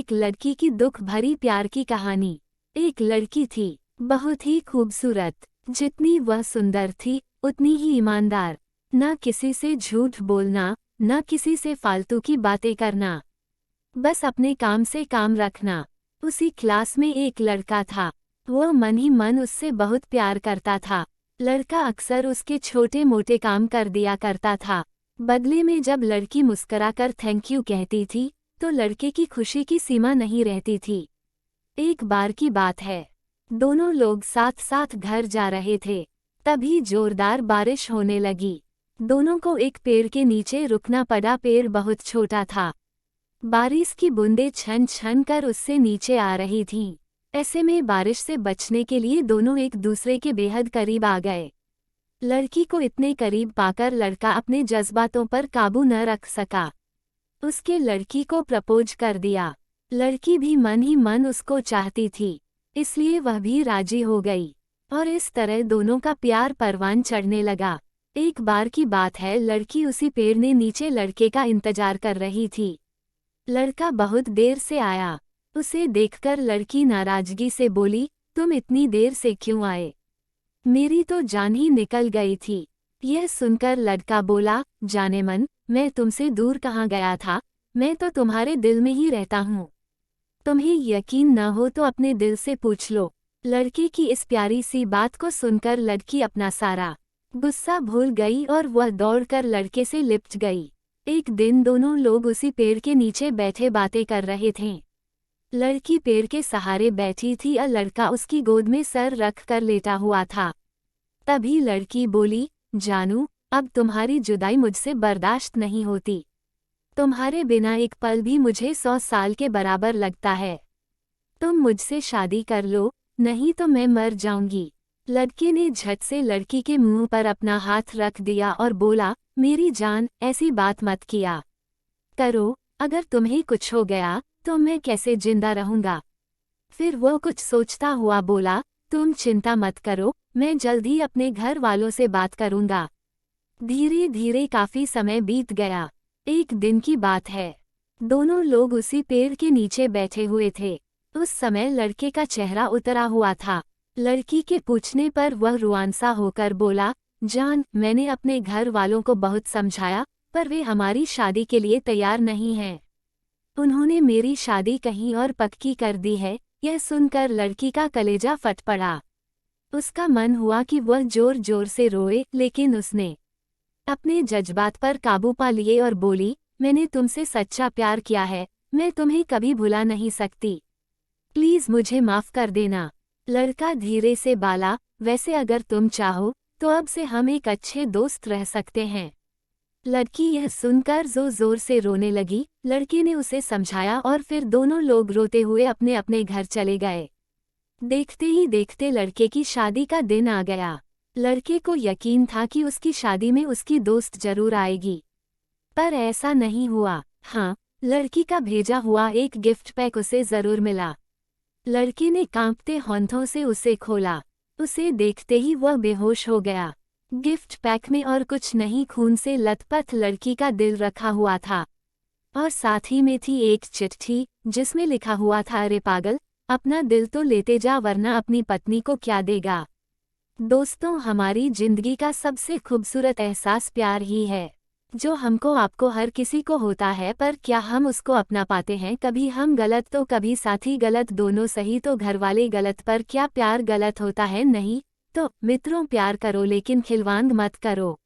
एक लड़की की दुख भरी प्यार की कहानी। एक लड़की थी, बहुत ही खूबसूरत। जितनी वह सुंदर थी उतनी ही ईमानदार। न किसी से झूठ बोलना, न किसी से फालतू की बातें करना, बस अपने काम से काम रखना। उसी क्लास में एक लड़का था। वह मन ही मन उससे बहुत प्यार करता था। लड़का अक्सर उसके छोटे मोटे काम कर दिया करता था। बदले में जब लड़की मुस्कुराकर थैंक यू कहती थी तो लड़के की खुशी की सीमा नहीं रहती थी। एक बार की बात है, दोनों लोग साथ साथ घर जा रहे थे। तभी जोरदार बारिश होने लगी। दोनों को एक पेड़ के नीचे रुकना पड़ा। पेड़ बहुत छोटा था। बारिश की बूंदें छन छन कर उससे नीचे आ रही थीं। ऐसे में बारिश से बचने के लिए दोनों एक दूसरे के बेहद करीब आ गए। लड़की को इतने करीब पाकर लड़का अपने जज्बातों पर काबू न रख सका। उसके लड़की को प्रपोज कर दिया। लड़की भी मन ही मन उसको चाहती थी, इसलिए वह भी राजी हो गई और इस तरह दोनों का प्यार परवान चढ़ने लगा। एक बार की बात है, लड़की उसी पेड़ ने नीचे लड़के का इंतजार कर रही थी। लड़का बहुत देर से आया। उसे देखकर लड़की नाराजगी से बोली, तुम इतनी देर से क्यों आए? मेरी तो जान ही निकल गई थी। यह सुनकर लड़का बोला, जाने मन, मैं तुमसे दूर कहाँ गया था, मैं तो तुम्हारे दिल में ही रहता हूँ। तुम्हें यकीन न हो तो अपने दिल से पूछ लो। लड़के की इस प्यारी सी बात को सुनकर लड़की अपना सारा गुस्सा भूल गई और वह दौड़कर लड़के से लिपट गई। एक दिन दोनों लोग उसी पेड़ के नीचे बैठे बातें कर रहे थे। लड़की पेड़ के सहारे बैठी थी और लड़का उसकी गोद में सर रख कर लेटा हुआ था। तभी लड़की बोली, जानू, अब तुम्हारी जुदाई मुझसे बर्दाश्त नहीं होती। तुम्हारे बिना एक पल भी मुझे 100 साल के बराबर लगता है। तुम मुझसे शादी कर लो, नहीं तो मैं मर जाऊंगी। लड़के ने झट से लड़की के मुंह पर अपना हाथ रख दिया और बोला, मेरी जान, ऐसी बात मत किया करो। अगर तुम्हें कुछ हो गया तो मैं कैसे जिंदा रहूंगा? फिर वो कुछ सोचता हुआ बोला, तुम चिंता मत करो, मैं जल्द ही अपने घर वालों से बात करूंगा। धीरे धीरे काफी समय बीत गया। एक दिन की बात है, दोनों लोग उसी पेड़ के नीचे बैठे हुए थे। उस समय लड़के का चेहरा उतरा हुआ था। लड़की के पूछने पर वह रुआंसा होकर बोला, जान, मैंने अपने घर वालों को बहुत समझाया, पर वे हमारी शादी के लिए तैयार नहीं हैं। उन्होंने मेरी शादी कहीं और पक्की कर दी है। यह सुनकर लड़की का कलेजा फट पड़ा। उसका मन हुआ कि वह जोर जोर से रोए, लेकिन उसने अपने जज्बात पर काबू पा लिए और बोली, मैंने तुमसे सच्चा प्यार किया है, मैं तुम्हें कभी भुला नहीं सकती। प्लीज मुझे माफ कर देना। लड़का धीरे से बोला, वैसे अगर तुम चाहो तो अब से हम एक अच्छे दोस्त रह सकते हैं। लड़की यह सुनकर जोर जोर से रोने लगी। लड़के ने उसे समझाया और फिर दोनों लोग रोते हुए अपने अपने घर चले गए। देखते ही देखते लड़के की शादी का दिन आ गया। लड़के को यकीन था कि उसकी शादी में उसकी दोस्त जरूर आएगी, पर ऐसा नहीं हुआ। हाँ, लड़की का भेजा हुआ एक गिफ्ट पैक उसे जरूर मिला। लड़के ने कांपते हाथों से उसे खोला। उसे देखते ही वह बेहोश हो गया। गिफ्ट पैक में और कुछ नहीं, खून से लथपथ लड़की का दिल रखा हुआ था और साथ ही में थी एक चिट्ठी जिसमें लिखा हुआ था, अरे पागल, अपना दिल तो लेते जा वरना अपनी पत्नी को क्या देगा। दोस्तों, हमारी जिंदगी का सबसे खूबसूरत एहसास प्यार ही है, जो हमको आपको हर किसी को होता है, पर क्या हम उसको अपना पाते हैं? कभी हम गलत तो कभी साथी गलत, दोनों सही तो घरवाले गलत, पर क्या प्यार गलत होता है? नहीं। तो मित्रों, प्यार करो लेकिन खिलवाड़ मत करो।